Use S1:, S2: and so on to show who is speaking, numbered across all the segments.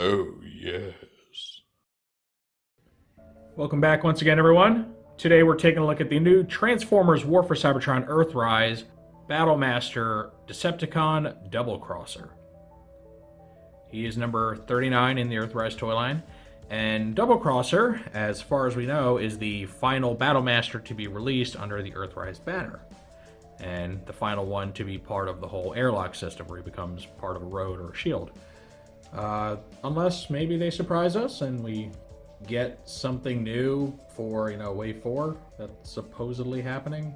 S1: Oh, yes.
S2: Welcome back once again, everyone. Today we're taking a look at the new Transformers War for Cybertron Earthrise Battlemaster Decepticon Doublecrosser. He is number 39 in the Earthrise toy line, and Doublecrosser, as far as we know, is the final Battlemaster to be released under the Earthrise banner, and the final one to be part of the whole airlock system where he becomes part of a road or a shield. Unless maybe they surprise us and we get something new for, Wave 4 that's supposedly happening.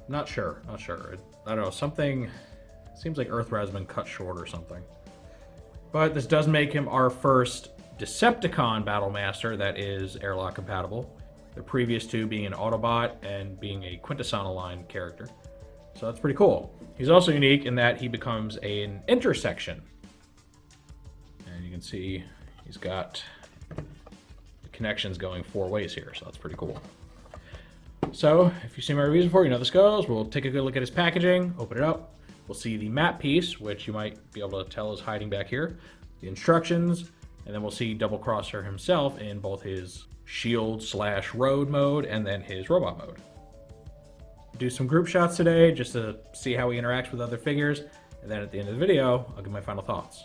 S2: Not sure. I don't know, something seems like Earthrise has been cut short or something. But this does make him our first Decepticon Battlemaster that is airlock compatible. The previous two being an Autobot and being a Quintesson aligned character. So that's pretty cool. He's also unique in that he becomes an intersection. And you can see he's got the connections going 4 ways here, so that's pretty cool. So, if you've seen my reviews before, you know how this goes. We'll take a good look at his packaging, open it up. We'll see the map piece, which you might be able to tell is hiding back here, the instructions, and then we'll see Doublecrosser himself in both his shield/road mode and then his robot mode. Do some group shots today just to see how he interacts with other figures, and then at the end of the video, I'll give my final thoughts.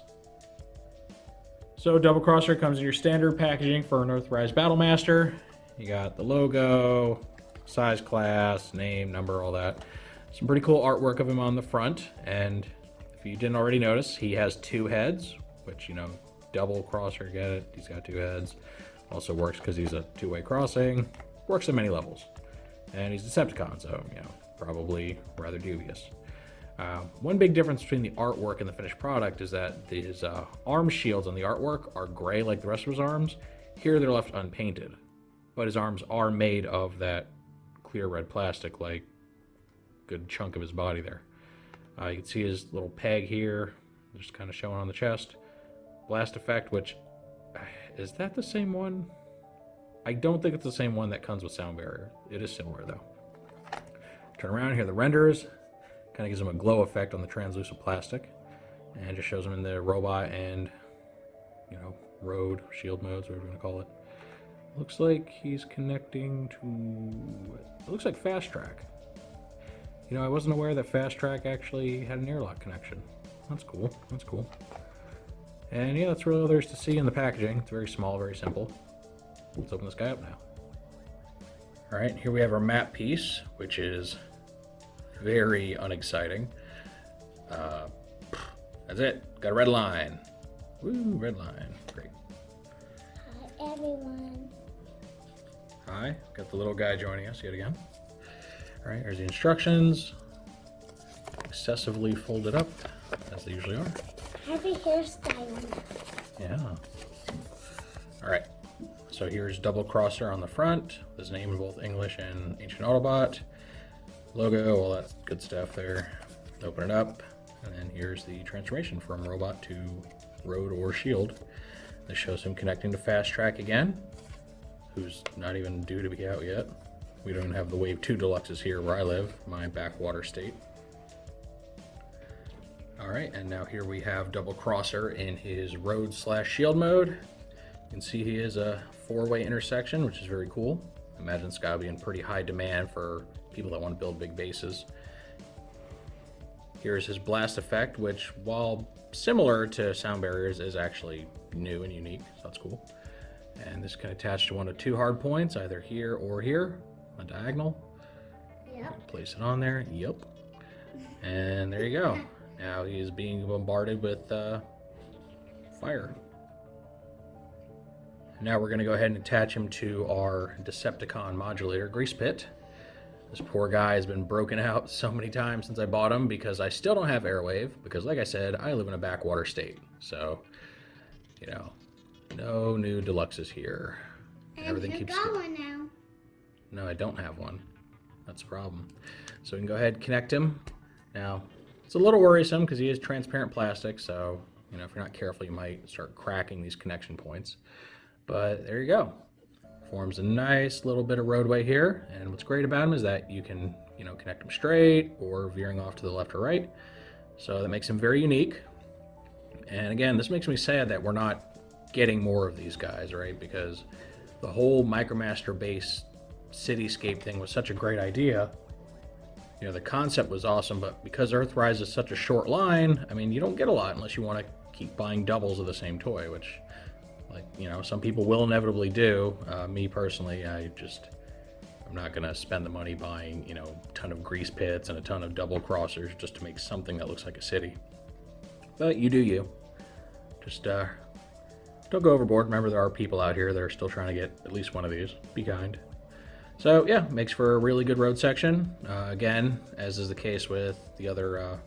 S2: So Doublecrosser comes in your standard packaging for an Earthrise Battlemaster. You got the logo, size, class, name, number, all that. Some pretty cool artwork of him on the front, and if you didn't already notice, he has 2 heads, which, Doublecrosser, get it? He's got 2 heads. Also works because he's a 2-way crossing. Works at many levels. And he's Decepticon, so, probably rather dubious. One big difference between the artwork and the finished product is that his arm shields on the artwork are gray like the rest of his arms. Here they're left unpainted, but his arms are made of that clear red plastic, like a good chunk of his body there. You can see his little peg here, just kind of showing on the chest. Blast effect, which, is that the same one? I don't think it's the same one that comes with sound barrier. It is similar though. Turn around here, the renders. Kind of gives him a glow effect on the translucent plastic, and just shows him in the robot and, road, shield modes, whatever you want to call it. Looks like he's connecting to, it looks like Fast Track. I wasn't aware that Fast Track actually had an airlock connection. That's cool. And yeah, that's really all there is to see in the packaging. It's very small, very simple. Let's open this guy up now. All right, here we have our map piece, which is very unexciting. That's it. Got a red line. Woo, red line. Great.
S3: Hi, everyone.
S2: Hi. Got the little guy joining us yet again. All right, here's the instructions. Excessively folded up, as they usually are.
S3: Heavy hairstyle.
S2: Yeah. All right. So here's Doublecrosser on the front. His name in both English and Ancient Autobot. Logo, all that good stuff there. Open it up, and then here's the transformation from robot to road or shield. This shows him connecting to Fast Track again, who's not even due to be out yet. We don't even have the Wave 2 Deluxes here where I live, my backwater state. Alright, and now here we have Doublecrosser in his road/shield mode. You can see he is a 4-way intersection, which is very cool. I imagine it's got to be in pretty high demand for people that want to build big bases. Here's his blast effect, which, while similar to sound barriers, is actually new and unique, so that's cool. And this can attach to 1 of 2 hard points, either here or here, on diagonal.
S3: Yep.
S2: Place it on there, yep. And there you go. Now he is being bombarded with fire. Now we're going to go ahead and attach him to our Decepticon modulator grease pit. This poor guy has been broken out so many times since I bought him because I still don't have Airwave, because like I said, I live in a backwater state. So, no new deluxes here.
S3: And
S2: everything
S3: you
S2: keeps
S3: got one now.
S2: No, I don't have one. That's the problem. So we can go ahead and connect him. Now, it's a little worrisome because he is transparent plastic, so if you're not careful, you might start cracking these connection points. But there you go. Forms a nice little bit of roadway here, and what's great about him is that you can, connect them straight or veering off to the left or right. So that makes him very unique. And again, this makes me sad that we're not getting more of these guys, right? Because the whole Micromaster base cityscape thing was such a great idea. You know, the concept was awesome, but because Earthrise is such a short line, I mean, you don't get a lot unless you want to keep buying doubles of the same toy, which, like, you know, some people will inevitably do. Me personally, I'm not going to spend the money buying, you know, a ton of grease pits and a ton of double crossers just to make something that looks like a city. But you do you. Just don't go overboard. Remember, there are people out here that are still trying to get at least one of these. Be kind. So yeah, makes for a really good road section. Again, as is the case with the other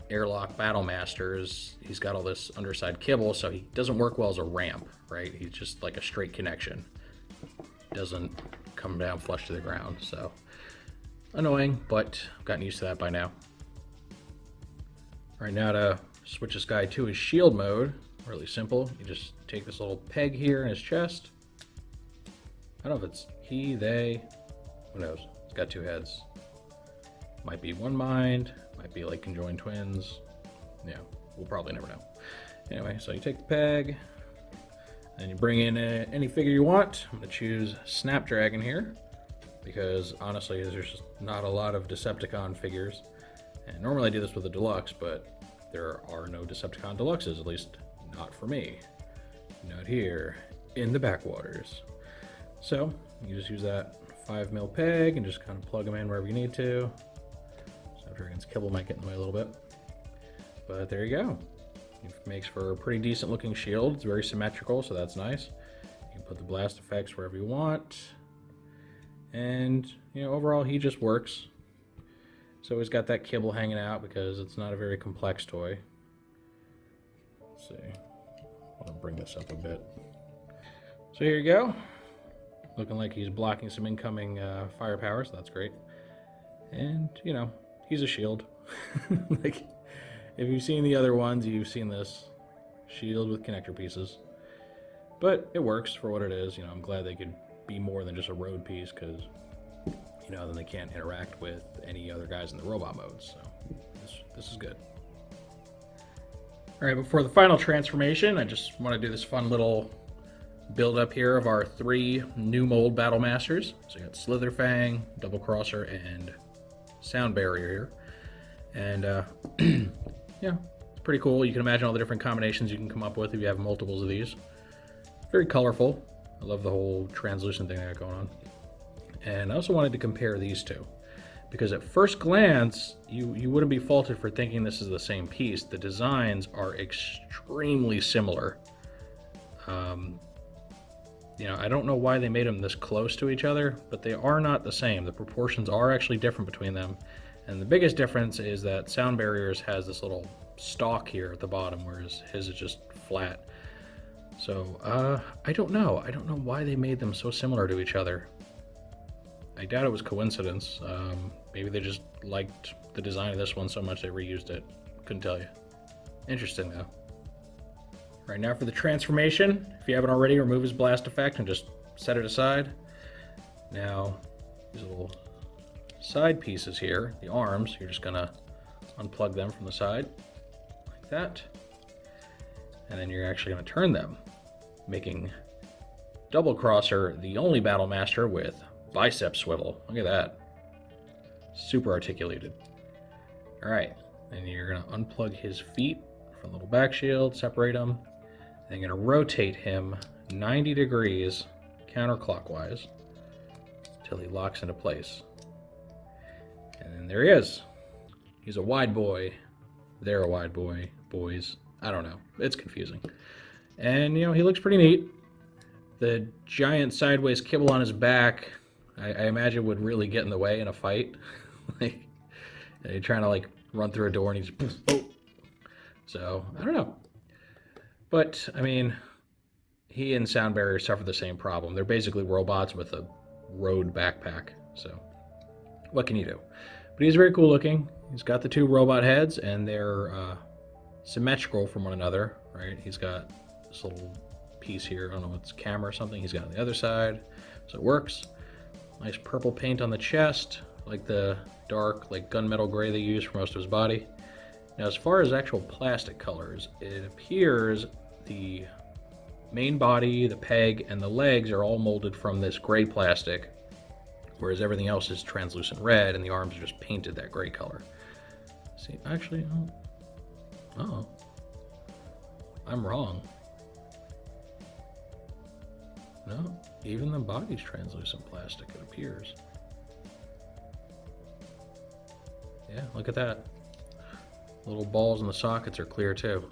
S2: airlock Battlemasters, he's got all this underside kibble, so he doesn't work well as a ramp, right? He's just like a straight connection. Doesn't come down flush to the ground, so annoying, but I've gotten used to that by now. Right now, to switch this guy to his shield mode, really simple. You just take this little peg here in his chest. I don't know if it's he, they, who knows? It's got two heads. Might be one mind, might be like conjoined twins. Yeah, we'll probably never know. Anyway, so you take the peg, and you bring in any figure you want. I'm going to choose Snapdragon here, because honestly, there's just not a lot of Decepticon figures. And normally I do this with a deluxe, but there are no Decepticon deluxes, at least not for me. Not here, in the backwaters. So, you just use that 5mm peg and just kind of plug them in wherever you need to. Snapdragon's kibble might get in the way a little bit. But there you go. It makes for a pretty decent looking shield. It's very symmetrical, so that's nice. You can put the blast effects wherever you want. And, you know, overall he just works. So he's got that kibble hanging out because it's not a very complex toy. Let's see. I'm gonna bring this up a bit. So here you go. Looking like he's blocking some incoming firepower, so that's great. And, you know, he's a shield. Like, if you've seen the other ones, you've seen this shield with connector pieces. But it works for what it is. You know, I'm glad they could be more than just a road piece, because, you know, then they can't interact with any other guys in the robot modes. So this is good. All right, before the final transformation, I just want to do this fun little build up here of our 3 new mold Battlemasters. So you got Slitherfang, Doublecrosser, and Sound Barrier here. And yeah, it's pretty cool. You can imagine all the different combinations you can come up with if you have multiples of these. Very colorful. I love the whole translucent thing I got going on. And I also wanted to compare these two, because at first glance, you wouldn't be faulted for thinking this is the same piece. The designs are extremely similar. You know, I don't know why they made them this close to each other, but they are not the same. The proportions are actually different between them. And the biggest difference is that Sound Barriers has this little stalk here at the bottom, whereas his is just flat. So, I don't know. I don't know why they made them so similar to each other. I doubt it was coincidence. Maybe they just liked the design of this one so much they reused it. Couldn't tell you. Interesting, though. Right now for the transformation, if you haven't already, remove his blast effect and just set it aside. Now, these little side pieces here, the arms, you're just gonna unplug them from the side, like that. And then you're actually gonna turn them, making Doublecrosser the only Battlemaster with bicep swivel. Look at that. Super articulated. All right, and you're gonna unplug his feet from the little back shield, separate them. And you're going to rotate him 90 degrees counterclockwise until he locks into place. And then there he is. He's a wide boy. They're a wide boy. Boys. I don't know. It's confusing. And, you know, he looks pretty neat. The giant sideways kibble on his back, I imagine would really get in the way in a fight. Like, you're trying to, like, run through a door and he's just, oh. So, I don't know. But, I mean, he and Sound Barrier suffer the same problem. They're basically robots with a road backpack. So, what can you do? But he's very cool looking. He's got the 2 robot heads, and they're symmetrical from one another, right? He's got this little piece here. I don't know if it's camera or something. He's got on the other side. So it works. Nice purple paint on the chest, like the dark, like gunmetal gray they use for most of his body. Now, as far as actual plastic colors, it appears the main body, the peg, and the legs are all molded from this gray plastic, whereas everything else is translucent red, and the arms are just painted that gray color. See, actually, oh, I'm wrong. No, even the body's translucent plastic, it appears. Yeah, look at that. Little balls in the sockets are clear too.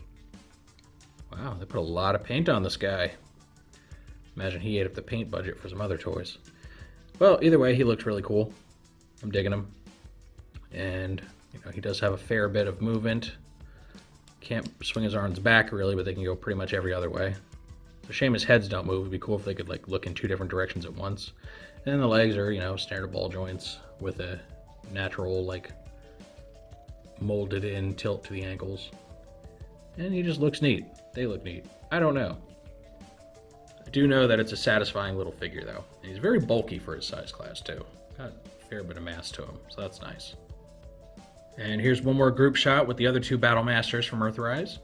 S2: Wow, they put a lot of paint on this guy. Imagine he ate up the paint budget for some other toys. Well, either way, he looks really cool. I'm digging him. And, you know, he does have a fair bit of movement. Can't swing his arms back really, but they can go pretty much every other way. It's a shame his heads don't move. It'd be cool if they could like look in two different directions at once. And then the legs are, you know, standard ball joints with a natural, like, molded in tilt to the ankles. And he just looks neat. They look neat. I don't know. I do know that it's a satisfying little figure though. And he's very bulky for his size class too. Got a fair bit of mass to him, so that's nice. And here's one more group shot with the other two Battlemasters from Earthrise.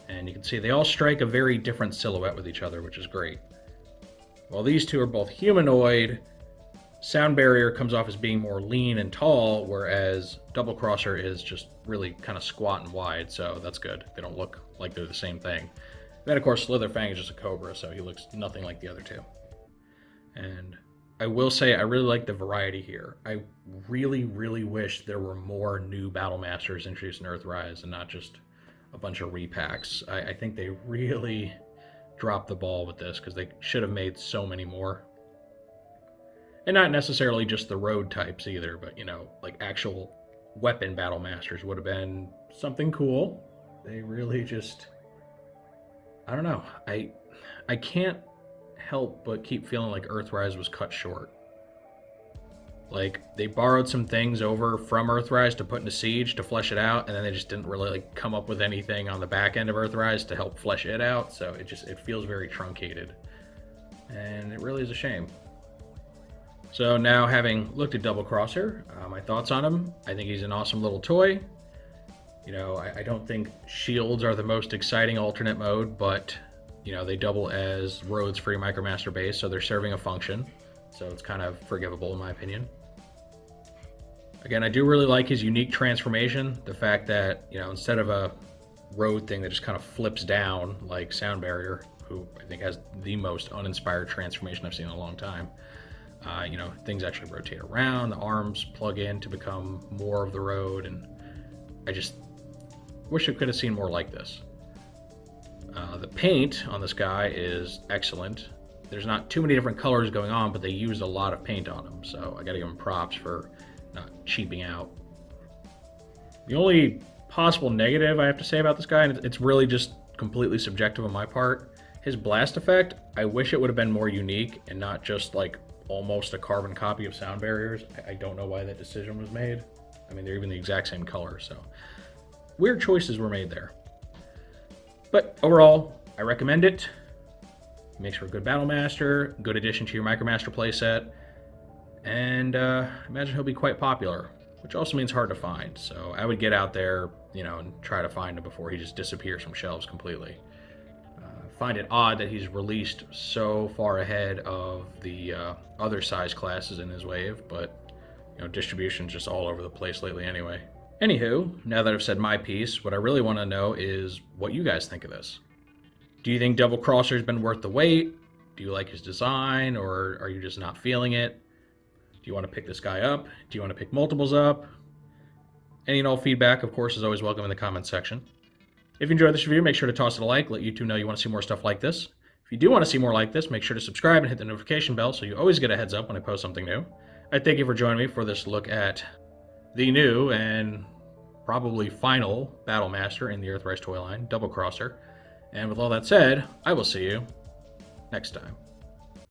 S2: And you can see they all strike a very different silhouette with each other, which is great. While these two are both humanoid, Sound Barrier comes off as being more lean and tall, whereas Doublecrosser is just really kind of squat and wide, so that's good. They don't look like they're the same thing. Then, of course, Slitherfang is just a cobra, so he looks nothing like the other two. And I will say I really like the variety here. I really, really wish there were more new Battlemasters introduced in Earthrise and not just a bunch of repacks. I think they really dropped the ball with this because they should have made so many more. And not necessarily just the road types either, but, you know, like actual weapon Battlemasters would have been something cool. They really just, I don't know. I can't help but keep feeling like Earthrise was cut short. Like, they borrowed some things over from Earthrise to put into Siege to flesh it out, and then they just didn't really like come up with anything on the back end of Earthrise to help flesh it out, so it feels very truncated. And it really is a shame. So now, having looked at Doublecrosser, my thoughts on him, I think he's an awesome little toy. You know, I don't think shields are the most exciting alternate mode, but, you know, they double as roads for your Micromaster base, so they're serving a function. So it's kind of forgivable in my opinion. Again, I do really like his unique transformation. The fact that, you know, instead of a road thing that just kind of flips down like Sound Barrier, who I think has the most uninspired transformation I've seen in a long time, you know, things actually rotate around, the arms plug in to become more of the road, and I just wish I could have seen more like this. The paint on this guy is excellent. There's not too many different colors going on, but they used a lot of paint on him, so I gotta give him props for not cheaping out. The only possible negative I have to say about this guy, and it's really just completely subjective on my part, his blast effect, I wish it would have been more unique and not just like almost a carbon copy of Sound Barriers. I don't know why that decision was made. I mean, they're even the exact same color, so weird choices were made there. But overall, I recommend it. Makes for a good Battlemaster, good addition to your Micromaster playset, and imagine he'll be quite popular, which also means hard to find. So I would get out there, you know, and try to find him before he just disappears from shelves completely. Find it odd that he's released so far ahead of the other size classes in his wave, but, you know, distribution's just all over the place lately anyway. Anywho, now that I've said my piece, what I really want to know is what you guys think of this. Do you think Doublecrosser's been worth the wait? Do you like his design, or are you just not feeling it? Do you want to pick this guy up? Do you want to pick multiples up? Any and all feedback, of course, is always welcome in the comments section. If you enjoyed this review, make sure to toss it a like, let YouTube know you want to see more stuff like this. If you do want to see more like this, make sure to subscribe and hit the notification bell so you always get a heads up when I post something new. I thank you for joining me for this look at the new and probably final Battlemaster in the Earthrise toy line, Doublecrosser. And with all that said, I will see you next time.